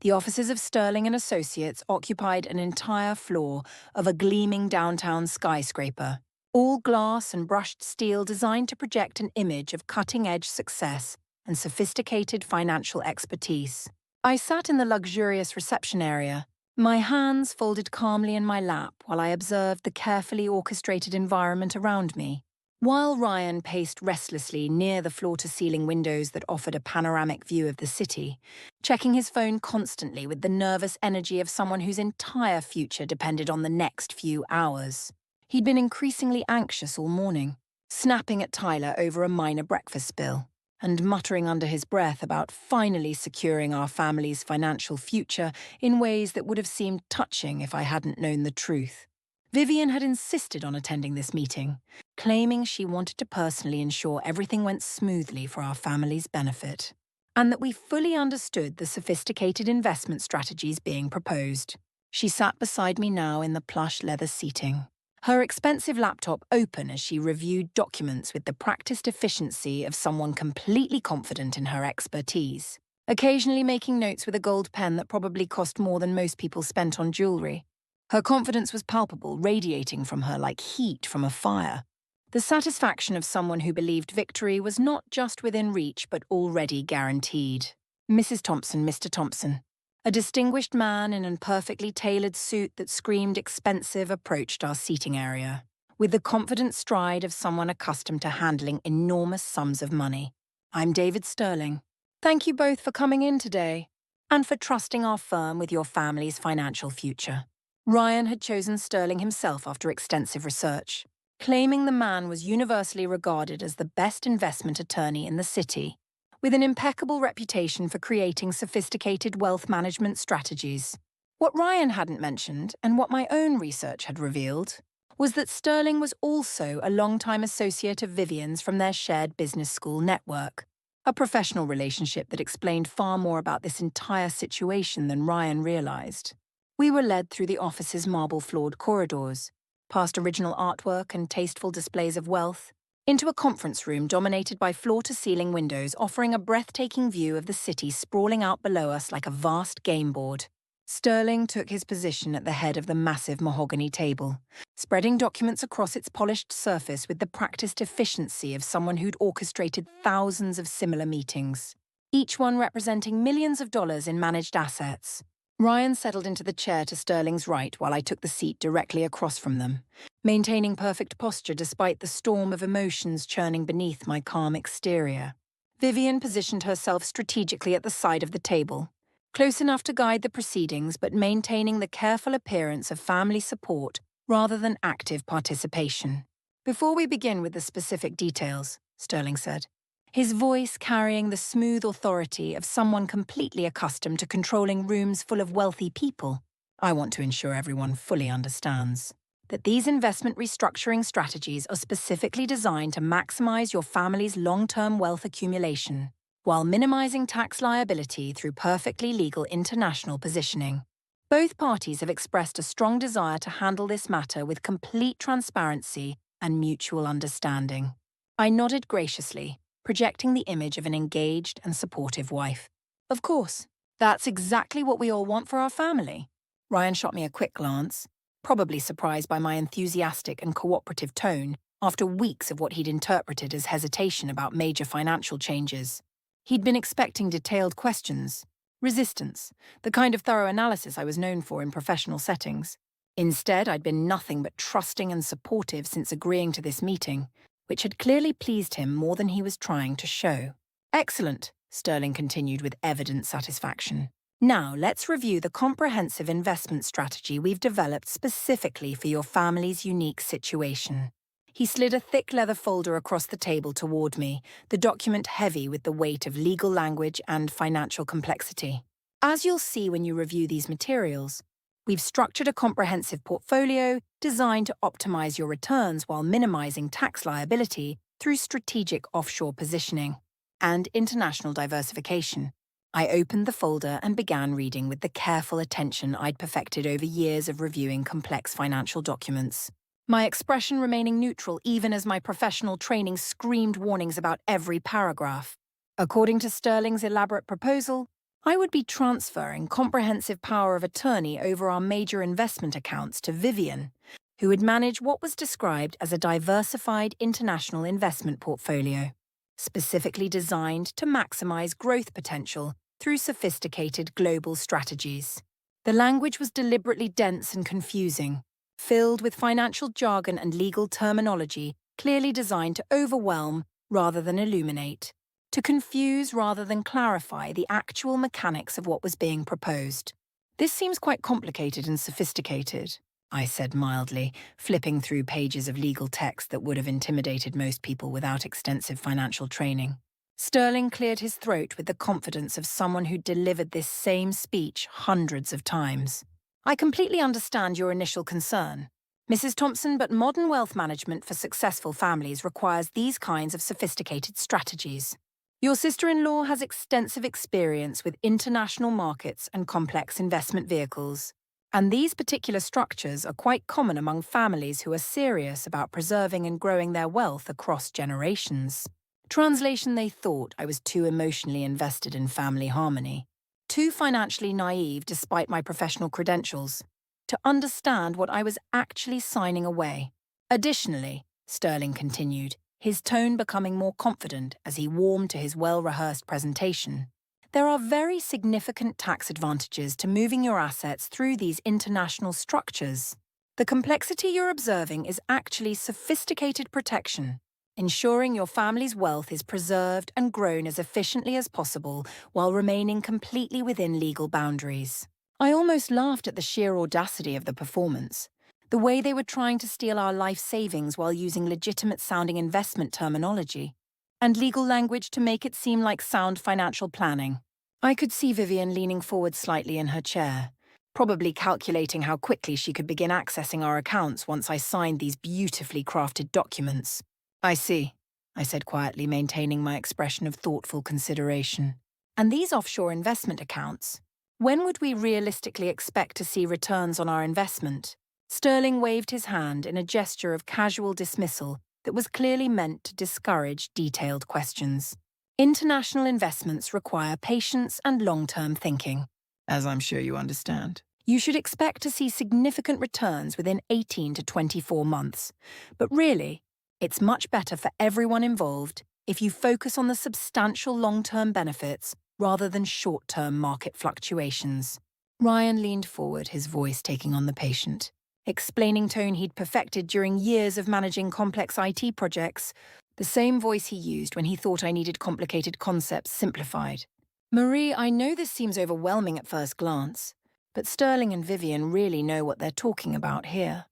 The offices of Sterling and Associates occupied an entire floor of a gleaming downtown skyscraper, all glass and brushed steel designed to project an image of cutting-edge success and sophisticated financial expertise. I sat in the luxurious reception area, my hands folded calmly in my lap while I observed the carefully orchestrated environment around me. While Ryan paced restlessly near the floor-to-ceiling windows that offered a panoramic view of the city, checking his phone constantly with the nervous energy of someone whose entire future depended on the next few hours. He'd been increasingly anxious all morning, snapping at Tyler over a minor breakfast spill, and muttering under his breath about finally securing our family's financial future in ways that would have seemed touching if I hadn't known the truth. Vivian had insisted on attending this meeting, claiming she wanted to personally ensure everything went smoothly for our family's benefit, and that we fully understood the sophisticated investment strategies being proposed. She sat beside me now in the plush leather seating, her expensive laptop open as she reviewed documents with the practiced efficiency of someone completely confident in her expertise, occasionally making notes with a gold pen that probably cost more than most people spent on jewelry. Her confidence was palpable, radiating from her like heat from a fire. The satisfaction of someone who believed victory was not just within reach but already guaranteed. Mrs. Thompson, Mr. Thompson, a distinguished man in a perfectly tailored suit that screamed expensive, approached our seating area, with the confident stride of someone accustomed to handling enormous sums of money. I'm David Sterling. Thank you both for coming in today, and for trusting our firm with your family's financial future. Ryan had chosen Sterling himself after extensive research, claiming the man was universally regarded as the best investment attorney in the city, with an impeccable reputation for creating sophisticated wealth management strategies. What Ryan hadn't mentioned, and what my own research had revealed, was that Sterling was also a longtime associate of Vivian's from their shared business school network, a professional relationship that explained far more about this entire situation than Ryan realized. We were led through the office's marble-floored corridors, past original artwork and tasteful displays of wealth, into a conference room dominated by floor-to-ceiling windows offering a breathtaking view of the city sprawling out below us like a vast game board. Sterling took his position at the head of the massive mahogany table, spreading documents across its polished surface with the practiced efficiency of someone who'd orchestrated thousands of similar meetings, each one representing millions of dollars in managed assets. Ryan settled into the chair to Sterling's right while I took the seat directly across from them, maintaining perfect posture despite the storm of emotions churning beneath my calm exterior. Vivian positioned herself strategically at the side of the table, close enough to guide the proceedings but maintaining the careful appearance of family support rather than active participation. Before we begin with the specific details, Sterling said, his voice carrying the smooth authority of someone completely accustomed to controlling rooms full of wealthy people, I want to ensure everyone fully understands that these investment restructuring strategies are specifically designed to maximize your family's long-term wealth accumulation, while minimizing tax liability through perfectly legal international positioning. Both parties have expressed a strong desire to handle this matter with complete transparency and mutual understanding. I nodded graciously, projecting the image of an engaged and supportive wife. Of course, that's exactly what we all want for our family. Ryan shot me a quick glance, probably surprised by my enthusiastic and cooperative tone after weeks of what he'd interpreted as hesitation about major financial changes. He'd been expecting detailed questions, resistance, the kind of thorough analysis I was known for in professional settings. Instead, I'd been nothing but trusting and supportive since agreeing to this meeting, which had clearly pleased him more than he was trying to show. Excellent, Sterling continued with evident satisfaction. Now, let's review the comprehensive investment strategy we've developed specifically for your family's unique situation. He slid a thick leather folder across the table toward me, the document heavy with the weight of legal language and financial complexity. As you'll see when you review these materials, we've structured a comprehensive portfolio designed to optimize your returns while minimizing tax liability through strategic offshore positioning and international diversification. I opened the folder and began reading with the careful attention I'd perfected over years of reviewing complex financial documents. My expression remaining neutral even as my professional training screamed warnings about every paragraph. According to Sterling's elaborate proposal, I would be transferring comprehensive power of attorney over our major investment accounts to Vivian, who would manage what was described as a diversified international investment portfolio, specifically designed to maximize growth potential through sophisticated global strategies. The language was deliberately dense and confusing, filled with financial jargon and legal terminology clearly designed to overwhelm rather than illuminate, to confuse rather than clarify the actual mechanics of what was being proposed. This seems quite complicated and sophisticated, I said mildly, flipping through pages of legal text that would have intimidated most people without extensive financial training. Sterling cleared his throat with the confidence of someone who'd delivered this same speech hundreds of times. I completely understand your initial concern, Mrs. Thompson, but modern wealth management for successful families requires these kinds of sophisticated strategies. Your sister-in-law has extensive experience with international markets and complex investment vehicles, and these particular structures are quite common among families who are serious about preserving and growing their wealth across generations. Translation: they thought I was too emotionally invested in family harmony, too financially naive despite my professional credentials, to understand what I was actually signing away. Additionally, Sterling continued, his tone becoming more confident as he warmed to his well-rehearsed presentation, there are very significant tax advantages to moving your assets through these international structures. The complexity you're observing is actually sophisticated protection, ensuring your family's wealth is preserved and grown as efficiently as possible while remaining completely within legal boundaries. I almost laughed at the sheer audacity of the performance, the way they were trying to steal our life savings while using legitimate-sounding investment terminology and legal language to make it seem like sound financial planning. I could see Vivian leaning forward slightly in her chair, probably calculating how quickly she could begin accessing our accounts once I signed these beautifully crafted documents. I see, I said quietly, maintaining my expression of thoughtful consideration. And these offshore investment accounts? When would we realistically expect to see returns on our investment? Sterling waved his hand in a gesture of casual dismissal that was clearly meant to discourage detailed questions. International investments require patience and long-term thinking, as I'm sure you understand. You should expect to see significant returns within 18 to 24 months. But really, it's much better for everyone involved if you focus on the substantial long-term benefits rather than short-term market fluctuations. Ryan leaned forward, his voice taking on the patient, explaining tone he'd perfected during years of managing complex IT projects, the same voice he used when he thought I needed complicated concepts simplified. Marie, I know this seems overwhelming at first glance, but Sterling and Vivian really know what they're talking about here.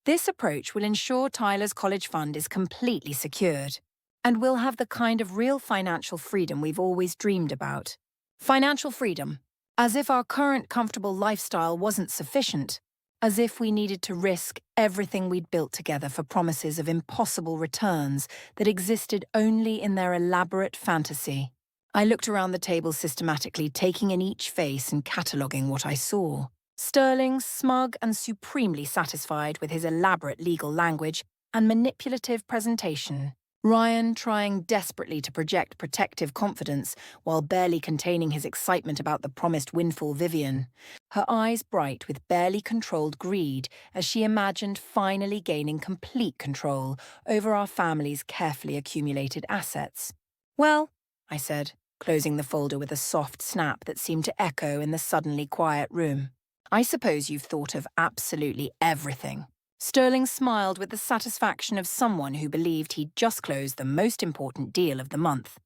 This approach will ensure Tyler's college fund is completely secured, and we'll have the kind of real financial freedom we've always dreamed about. Financial freedom, as if our current comfortable lifestyle wasn't sufficient, as if we needed to risk everything we'd built together for promises of impossible returns that existed only in their elaborate fantasy. I looked around the table systematically, taking in each face and cataloguing what I saw. Sterling, smug and supremely satisfied with his elaborate legal language and manipulative presentation. Ryan, trying desperately to project protective confidence while barely containing his excitement about the promised windfall Vivian, her eyes bright with barely controlled greed as she imagined finally gaining complete control over our family's carefully accumulated assets. Well, I said, closing the folder with a soft snap that seemed to echo in the suddenly quiet room. I suppose you've thought of absolutely everything. Sterling smiled with the satisfaction of someone who believed he'd just closed the most important deal of the month.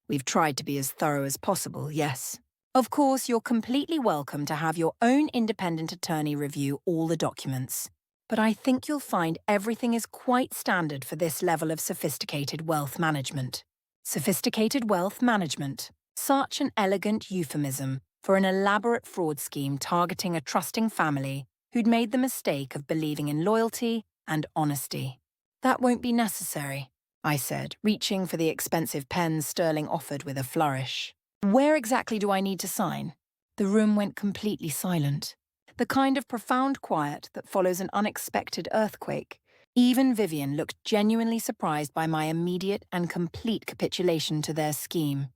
We've tried to be as thorough as possible, yes. Of course, you're completely welcome to have your own independent attorney review all the documents. But I think you'll find everything is quite standard for this level of sophisticated wealth management. Sophisticated wealth management. Such an elegant euphemism for an elaborate fraud scheme targeting a trusting family who'd made the mistake of believing in loyalty and honesty. That won't be necessary, I said, reaching for the expensive pen Sterling offered with a flourish. Where exactly do I need to sign? The room went completely silent. The kind of profound quiet that follows an unexpected earthquake. Even Vivian looked genuinely surprised by my immediate and complete capitulation to their scheme.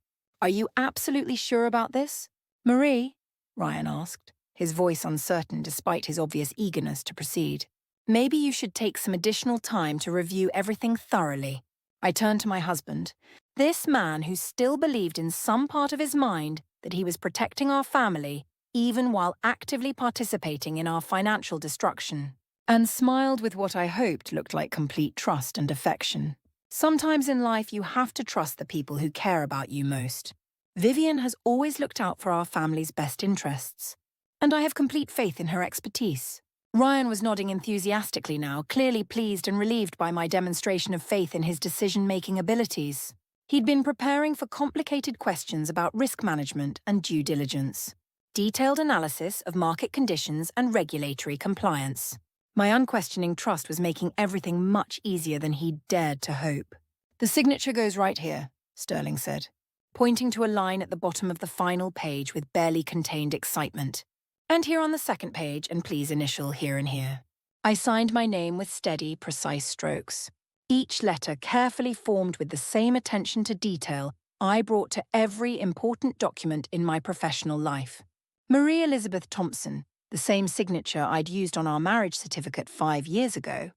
Are you absolutely sure about this? Marie? Ryan asked, his voice uncertain despite his obvious eagerness to proceed. Maybe you should take some additional time to review everything thoroughly. I turned to my husband. This man who still believed in some part of his mind that he was protecting our family, even while actively participating in our financial destruction, and smiled with what I hoped looked like complete trust and affection. Sometimes in life you have to trust the people who care about you most. Vivian has always looked out for our family's best interests, and I have complete faith in her expertise. Ryan was nodding enthusiastically now, clearly pleased and relieved by my demonstration of faith in his decision-making abilities. He'd been preparing for complicated questions about risk management and due diligence, detailed analysis of market conditions and regulatory compliance. My unquestioning trust was making everything much easier than he'd dared to hope. The signature goes right here, Sterling said, pointing to a line at the bottom of the final page with barely contained excitement. And here on the second page, and please initial here and here. I signed my name with steady, precise strokes. Each letter carefully formed with the same attention to detail I brought to every important document in my professional life. Marie Elizabeth Thompson, the same signature I'd used on our marriage certificate 5 years ago,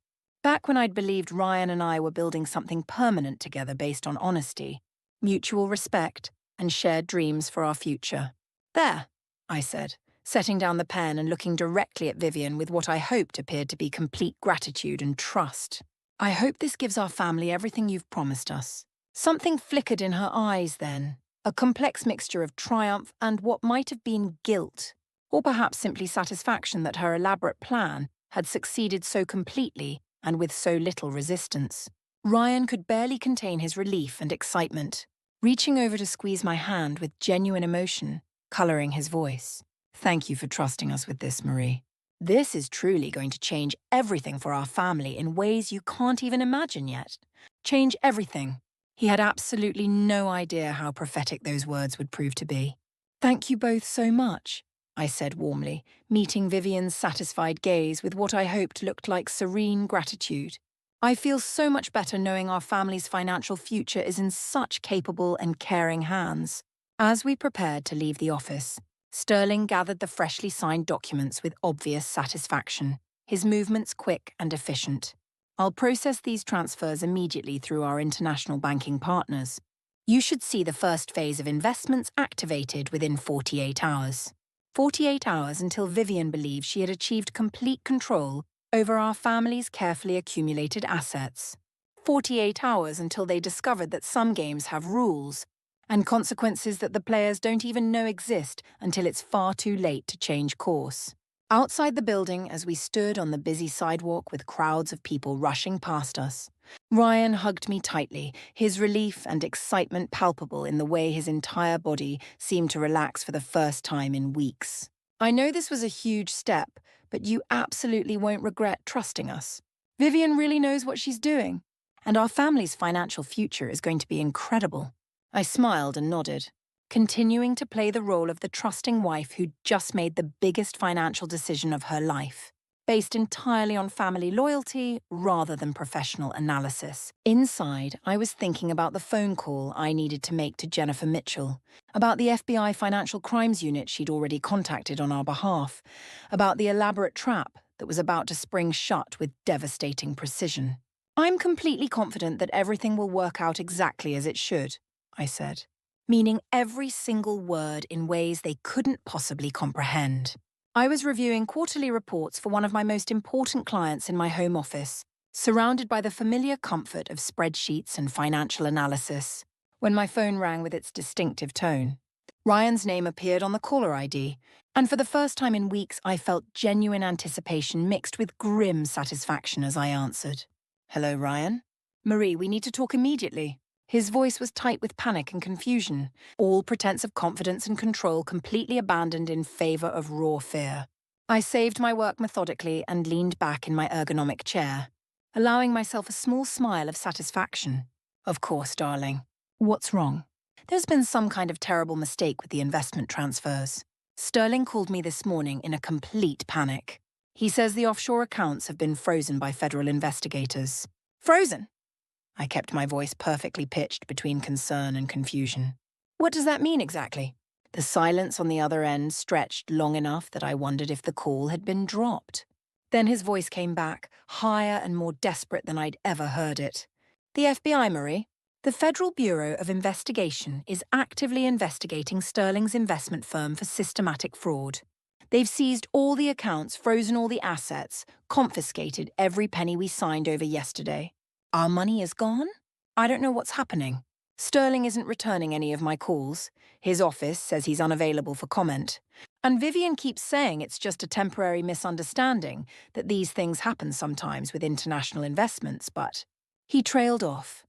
back when I'd believed Ryan and I were building something permanent together based on honesty, mutual respect, and shared dreams for our future. There, I said, setting down the pen and looking directly at Vivian with what I hoped appeared to be complete gratitude and trust. I hope this gives our family everything you've promised us. Something flickered in her eyes then, a complex mixture of triumph and what might have been guilt, or perhaps simply satisfaction that her elaborate plan had succeeded so completely and with so little resistance. Ryan could barely contain his relief and excitement, reaching over to squeeze my hand with genuine emotion, coloring his voice. Thank you for trusting us with this, Marie. This is truly going to change everything for our family in ways you can't even imagine yet. Change everything. He had absolutely no idea how prophetic those words would prove to be. Thank you both so much, I said warmly, meeting Vivian's satisfied gaze with what I hoped looked like serene gratitude. I feel so much better knowing our family's financial future is in such capable and caring hands. As we prepared to leave the office, Sterling gathered the freshly signed documents with obvious satisfaction, his movements quick and efficient. I'll process these transfers immediately through our international banking partners. You should see the first phase of investments activated within 48 hours. 48 hours until Vivian believed she had achieved complete control over our family's carefully accumulated assets. 48 hours until they discovered that some games have rules and consequences that the players don't even know exist until it's far too late to change course. Outside the building, as we stood on the busy sidewalk with crowds of people rushing past us, Ryan hugged me tightly, his relief and excitement palpable in the way his entire body seemed to relax for the first time in weeks. I know this was a huge step, but you absolutely won't regret trusting us. Vivian really knows what she's doing, and our family's financial future is going to be incredible. I smiled and nodded, continuing to play the role of the trusting wife who'd just made the biggest financial decision of her life. based entirely on family loyalty rather than professional analysis. Inside, I was thinking about the phone call I needed to make to Jennifer Mitchell, about the FBI Financial Crimes Unit she'd already contacted on our behalf, about the elaborate trap that was about to spring shut with devastating precision. "I'm completely confident that everything will work out exactly as it should," I said, meaning every single word in ways they couldn't possibly comprehend. I was reviewing quarterly reports for one of my most important clients in my home office, surrounded by the familiar comfort of spreadsheets and financial analysis, when my phone rang with its distinctive tone. Ryan's name appeared on the caller ID, and for the first time in weeks I felt genuine anticipation mixed with grim satisfaction as I answered. "Hello, Ryan. Marie, we need to talk immediately." His voice was tight with panic and confusion, all pretense of confidence and control completely abandoned in favor of raw fear. I saved my work methodically and leaned back in my ergonomic chair, allowing myself a small smile of satisfaction. "Of course, darling. What's wrong?" "There's been some kind of terrible mistake with the investment transfers. Sterling called me this morning in a complete panic. He says the offshore accounts have been frozen by federal investigators." "Frozen?" I kept my voice perfectly pitched between concern and confusion. "What does that mean exactly?" The silence on the other end stretched long enough that I wondered if the call had been dropped. Then his voice came back, higher and more desperate than I'd ever heard it. "The FBI, Marie. The Federal Bureau of Investigation is actively investigating Sterling's investment firm for systematic fraud. They've seized all the accounts, frozen all the assets, confiscated every penny we signed over yesterday. Our money is gone? I don't know what's happening. Sterling isn't returning any of my calls. His office says he's unavailable for comment. And Vivian keeps saying it's just a temporary misunderstanding, that these things happen sometimes with international investments, but..." He trailed off,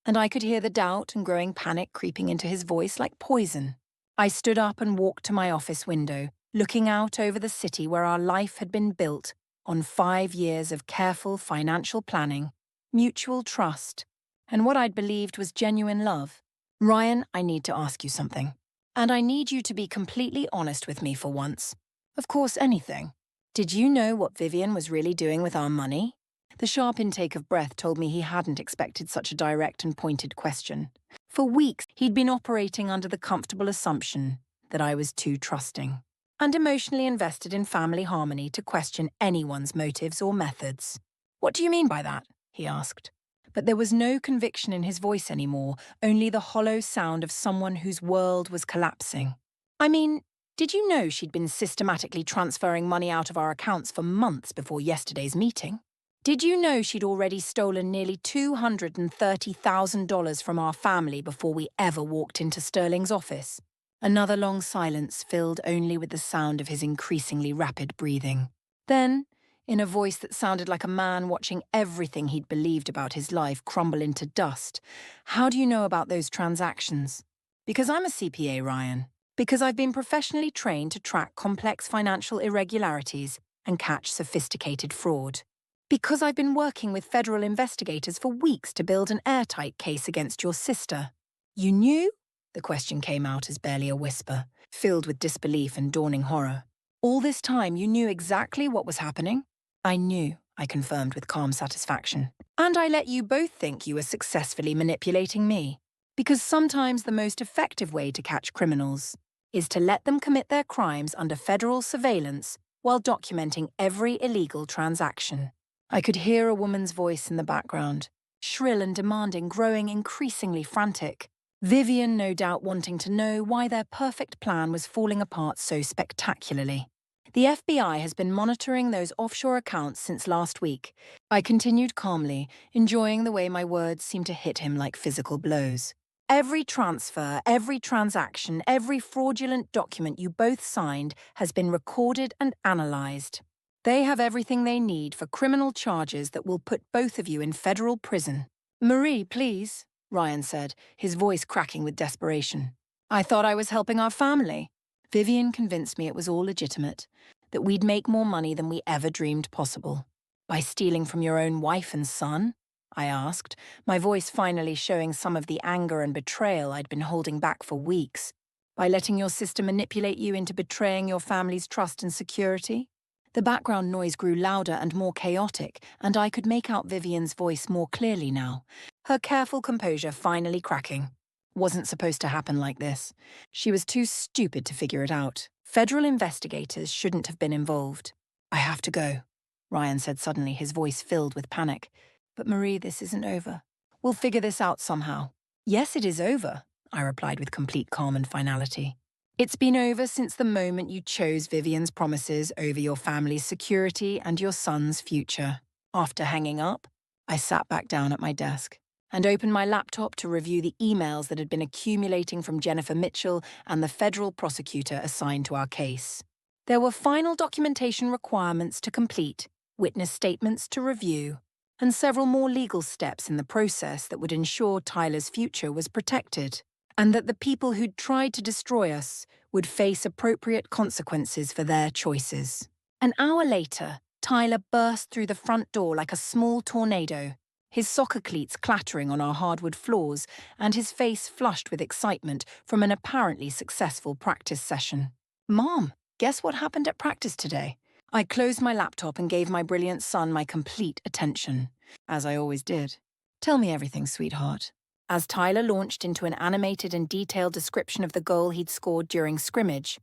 and I could hear the doubt and growing panic creeping into his voice like poison. I stood up and walked to my office window, looking out over the city where our life had been built on 5 years of careful financial planning, mutual trust, and what I'd believed was genuine love. "Ryan, I need to ask you something. And I need you to be completely honest with me for once. Of course, anything. Did you know what Vivian was really doing with our money?" The sharp intake of breath told me he hadn't expected such a direct and pointed question. For weeks, he'd been operating under the comfortable assumption that I was too trusting and emotionally invested in family harmony to question anyone's motives or methods. "What do you mean by that?" he asked. But there was no conviction in his voice anymore, only the hollow sound of someone whose world was collapsing. "I mean, did you know she'd been systematically transferring money out of our accounts for months before yesterday's meeting? Did you know she'd already stolen nearly $230,000 from our family before we ever walked into Sterling's office?" Another long silence filled only with the sound of his increasingly rapid breathing. Then, in a voice that sounded like a man watching everything he'd believed about his life crumble into dust, "How do you know about those transactions?" "Because I'm a CPA, Ryan. Because I've been professionally trained to track complex financial irregularities and catch sophisticated fraud. Because I've been working with federal investigators for weeks to build an airtight case against your sister." "You knew?" The question came out as barely a whisper, filled with disbelief and dawning horror. "All this time you knew exactly what was happening?" "I knew," I confirmed with calm satisfaction. "And I let you both think you were successfully manipulating me. Because sometimes the most effective way to catch criminals is to let them commit their crimes under federal surveillance while documenting every illegal transaction." I could hear a woman's voice in the background, shrill and demanding, growing increasingly frantic. Vivian no doubt wanting to know why their perfect plan was falling apart so spectacularly. "The FBI has been monitoring those offshore accounts since last week," I continued calmly, enjoying the way my words seemed to hit him like physical blows. "Every transfer, every transaction, every fraudulent document you both signed has been recorded and analyzed. They have everything they need for criminal charges that will put both of you in federal prison." "Marie, please," Ryan said, his voice cracking with desperation. "I thought I was helping our family." Vivian convinced me it was all legitimate, that we'd make more money than we ever dreamed possible. "By stealing from your own wife and son?" I asked, my voice finally showing some of the anger and betrayal I'd been holding back for weeks. "By letting your sister manipulate you into betraying your family's trust and security?" The background noise grew louder and more chaotic, and I could make out Vivian's voice more clearly now, her careful composure finally cracking. Wasn't supposed to happen like this. She was too stupid to figure it out. Federal investigators shouldn't have been involved. I have to go, Ryan said suddenly, his voice filled with panic. But Marie, this isn't over. We'll figure this out somehow. Yes, it is over, I replied with complete calm and finality. It's been over since the moment you chose Vivian's promises over your family's security and your son's future. After hanging up, I sat back down at my desk and opened my laptop to review the emails that had been accumulating from Jennifer Mitchell and the federal prosecutor assigned to our case. There were final documentation requirements to complete, witness statements to review, and several more legal steps in the process that would ensure Tyler's future was protected, and that the people who'd tried to destroy us would face appropriate consequences for their choices. An hour later, Tyler burst through the front door like a small tornado, his soccer cleats clattering on our hardwood floors and his face flushed with excitement from an apparently successful practice session. Mom, guess what happened at practice today? I closed my laptop and gave my brilliant son my complete attention, as I always did. Tell me everything, sweetheart. As Tyler launched into an animated and detailed description of the goal he'd scored during scrimmage.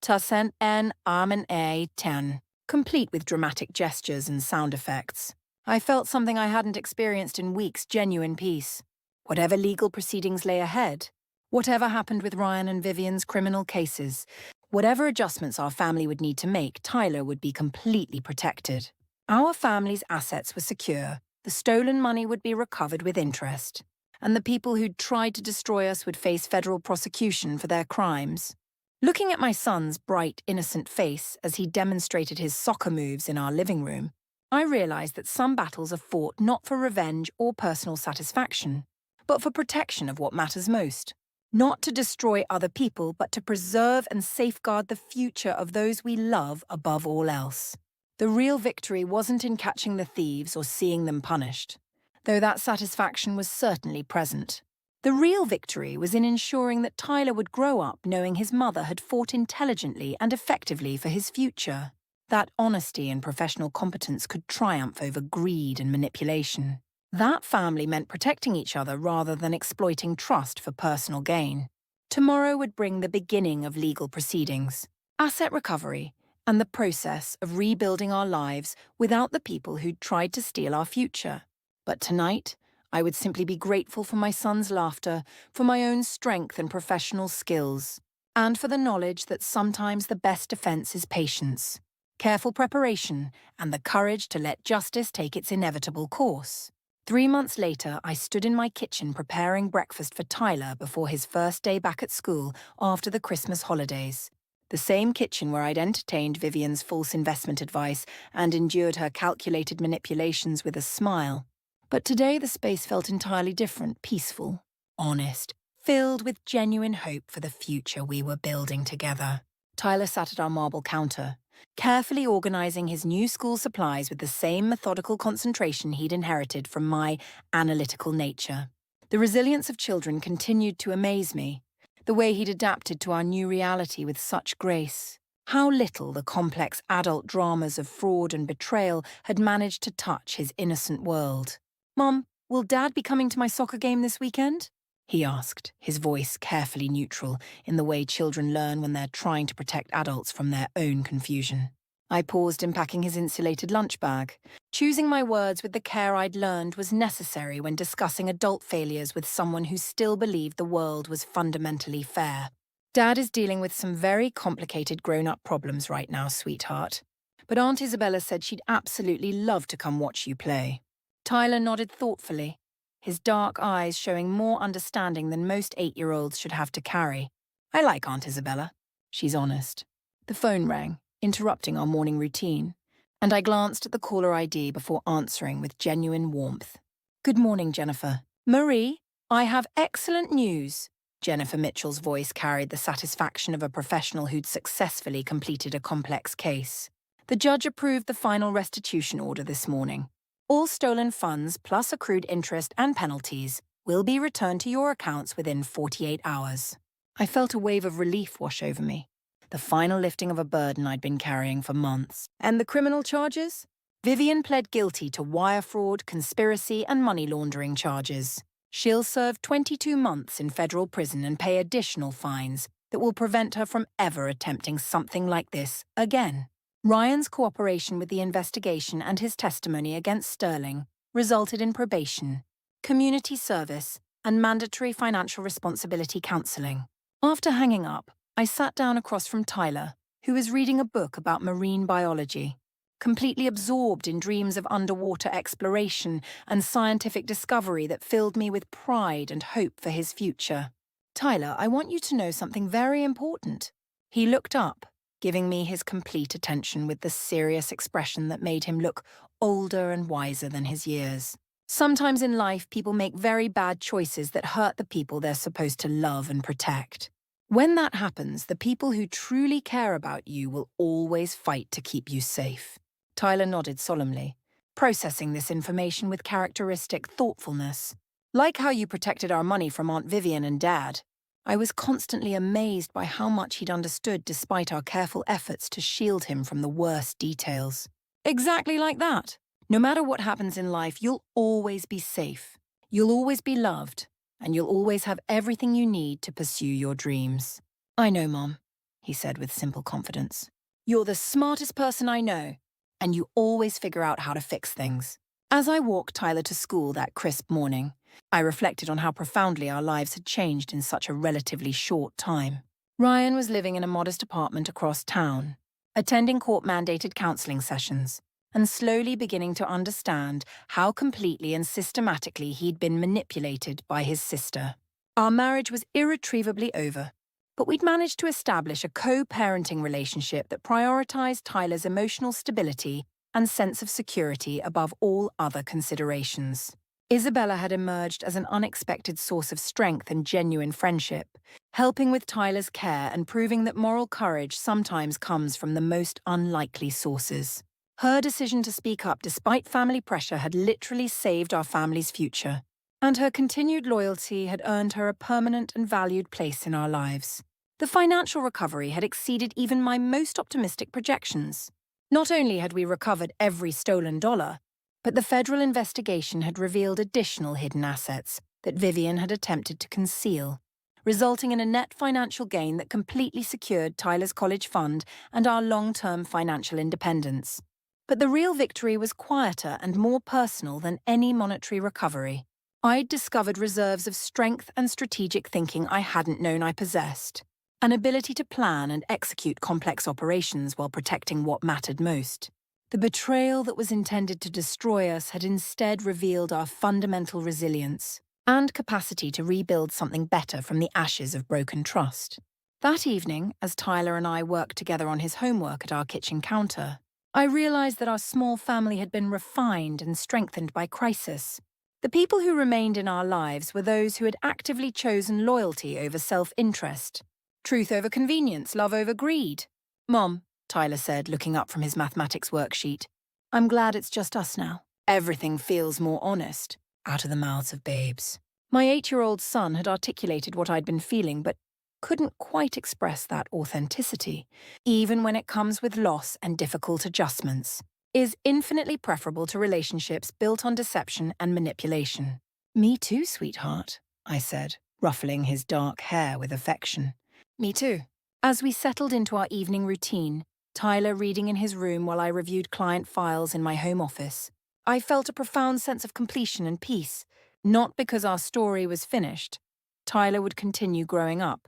Tasen en amen a 10, complete with dramatic gestures and sound effects. I felt something I hadn't experienced in weeks, genuine peace. Whatever legal proceedings lay ahead, whatever happened with Ryan and Vivian's criminal cases, whatever adjustments our family would need to make, Tyler would be completely protected. Our family's assets were secure, the stolen money would be recovered with interest, and the people who'd tried to destroy us would face federal prosecution for their crimes. Looking at my son's bright, innocent face as he demonstrated his soccer moves in our living room, I realized that some battles are fought not for revenge or personal satisfaction, but for protection of what matters most. Not to destroy other people, but to preserve and safeguard the future of those we love above all else. The real victory wasn't in catching the thieves or seeing them punished, though that satisfaction was certainly present. The real victory was in ensuring that Tyler would grow up knowing his mother had fought intelligently and effectively for his future. That honesty and professional competence could triumph over greed and manipulation. That family meant protecting each other rather than exploiting trust for personal gain. Tomorrow would bring the beginning of legal proceedings, asset recovery, and the process of rebuilding our lives without the people who'd tried to steal our future. But tonight, I would simply be grateful for my son's laughter, for my own strength and professional skills, and for the knowledge that sometimes the best defense is patience, careful preparation, and the courage to let justice take its inevitable course. 3 months later, I stood in my kitchen preparing breakfast for Tyler before his first day back at school after the Christmas holidays. The same kitchen where I'd entertained Vivian's false investment advice and endured her calculated manipulations with a smile. But today the space felt entirely different, peaceful, honest, filled with genuine hope for the future we were building together. Tyler sat at our marble counter, carefully organizing his new school supplies with the same methodical concentration he'd inherited from my analytical nature. The resilience of children continued to amaze me, the way he'd adapted to our new reality with such grace. How little the complex adult dramas of fraud and betrayal had managed to touch his innocent world. "Mom, will Dad be coming to my soccer game this weekend?" he asked, his voice carefully neutral in the way children learn when they're trying to protect adults from their own confusion. I paused in packing his insulated lunch bag. Choosing my words with the care I'd learned was necessary when discussing adult failures with someone who still believed the world was fundamentally fair. "Dad is dealing with some very complicated grown-up problems right now, sweetheart. But Aunt Isabella said she'd absolutely love to come watch you play." Tyler nodded thoughtfully, his dark eyes showing more understanding than most 8-year-olds should have to carry. "I like Aunt Isabella. She's honest." The phone rang, interrupting our morning routine, and I glanced at the caller ID before answering with genuine warmth. "Good morning, Jennifer." "Marie, I have excellent news." Jennifer Mitchell's voice carried the satisfaction of a professional who'd successfully completed a complex case. "The judge approved the final restitution order this morning. All stolen funds, plus accrued interest and penalties, will be returned to your accounts within 48 hours. I felt a wave of relief wash over me. the final lifting of a burden I'd been carrying for months. And the criminal charges? Vivian pled guilty to wire fraud, conspiracy, and money laundering charges. She'll serve 22 months in federal prison and pay additional fines that will prevent her from ever attempting something like this again. Ryan's cooperation with the investigation and his testimony against Sterling resulted in probation, community service, and mandatory financial responsibility counseling. After hanging up, I sat down across from Tyler, who was reading a book about marine biology, completely absorbed in dreams of underwater exploration and scientific discovery that filled me with pride and hope for his future. "Tyler, I want you to know something very important." He looked up, giving me his complete attention with the serious expression that made him look older and wiser than his years. "Sometimes in life, people make very bad choices that hurt the people they're supposed to love and protect. When that happens, the people who truly care about you will always fight to keep you safe." Tyler nodded solemnly, processing this information with characteristic thoughtfulness. "Like how you protected our money from Aunt Vivian and Dad." I was constantly amazed by how much he'd understood despite our careful efforts to shield him from the worst details. "Exactly like that. No matter what happens in life, you'll always be safe. You'll always be loved, and you'll always have everything you need to pursue your dreams." "I know, Mom," he said with simple confidence. "You're the smartest person I know, and you always figure out how to fix things." As I walked Tyler to school that crisp morning, I reflected on how profoundly our lives had changed in such a relatively short time. Ryan was living in a modest apartment across town, attending court-mandated counseling sessions, and slowly beginning to understand how completely and systematically he'd been manipulated by his sister. Our marriage was irretrievably over, but we'd managed to establish a co-parenting relationship that prioritized Tyler's emotional stability and sense of security above all other considerations. Isabella had emerged as an unexpected source of strength and genuine friendship, helping with Tyler's care and proving that moral courage sometimes comes from the most unlikely sources. Her decision to speak up despite family pressure had literally saved our family's future, and her continued loyalty had earned her a permanent and valued place in our lives. The financial recovery had exceeded even my most optimistic projections. Not only had we recovered every stolen dollar, but the federal investigation had revealed additional hidden assets that Vivian had attempted to conceal, resulting in a net financial gain that completely secured Tyler's college fund and our long-term financial independence. But the real victory was quieter and more personal than any monetary recovery. I'd discovered reserves of strength and strategic thinking I hadn't known I possessed, an ability to plan and execute complex operations while protecting what mattered most. The betrayal that was intended to destroy us had instead revealed our fundamental resilience and capacity to rebuild something better from the ashes of broken trust. That evening, as Tyler and I worked together on his homework at our kitchen counter, I realized that our small family had been refined and strengthened by crisis. The people who remained in our lives were those who had actively chosen loyalty over self-interest, truth over convenience, love over greed. "Mom," Tyler said, looking up from his mathematics worksheet, "I'm glad it's just us now. Everything feels more honest," out of the mouths of babes. My 8-year-old son had articulated what I'd been feeling, but couldn't quite express that authenticity, even when it comes with loss and difficult adjustments, is infinitely preferable to relationships built on deception and manipulation. "Me too, sweetheart," I said, ruffling his dark hair with affection. "Me too." As we settled into our evening routine, Tyler reading in his room while I reviewed client files in my home office, I felt a profound sense of completion and peace, not because our story was finished. Tyler would continue growing up.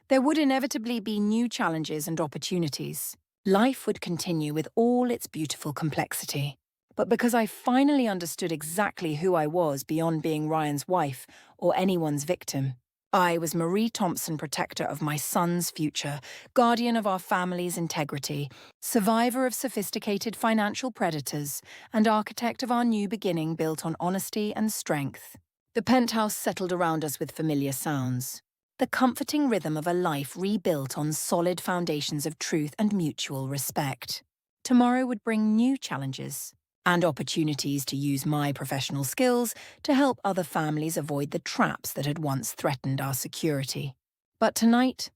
There would inevitably be new challenges and opportunities. Life would continue with all its beautiful complexity. But because I finally understood exactly who I was beyond being Ryan's wife or anyone's victim, I was Marie Thompson, protector of my son's future, guardian of our family's integrity, survivor of sophisticated financial predators, and architect of our new beginning built on honesty and strength. The penthouse settled around us with familiar sounds, the comforting rhythm of a life rebuilt on solid foundations of truth and mutual respect. Tomorrow would bring new challenges and opportunities to use my professional skills to help other families avoid the traps that had once threatened our security. But tonight,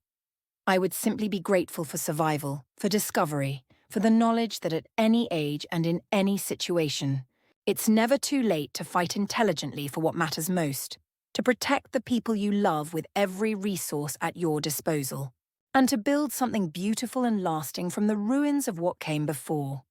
I would simply be grateful for survival, for discovery, for the knowledge that at any age and in any situation, it's never too late to fight intelligently for what matters most, to protect the people you love with every resource at your disposal, and to build something beautiful and lasting from the ruins of what came before.